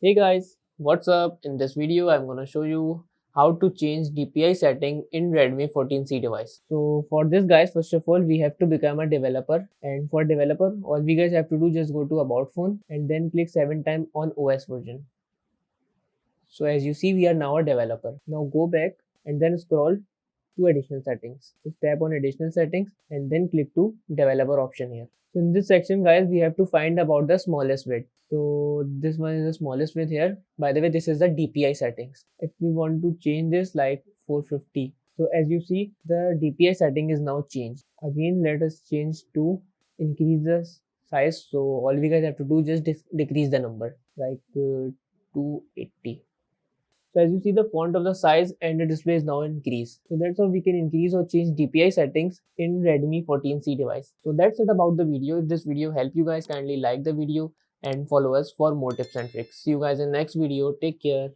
Hey guys, what's up? In this video, I'm gonna show you how to change DPI setting in Redmi 14C device. So for this guys, first of all, we have to become a developer, and for developer, all we guys have to do just go to about phone and then click 7 times on OS version. So as you see, we are now a developer. Now go back and then scroll to additional settings. Just tap on additional settings and then click to developer option here. So in this section guys, we have to find about the smallest width. So this one is the smallest width here. By the way, this is the DPI settings. If we want to change this like 450. So as you see, the DPI setting is now changed. Again, let us change to increase the size. So all we guys have to do just decrease the number like 280. So as you see, the font of the size and the display is now increased. So that's how we can increase or change DPI settings in Redmi 14C device. So that's it about the video. If this video helped you guys, kindly like the video and follow us for more tips and tricks. See you guys in next video. Take care.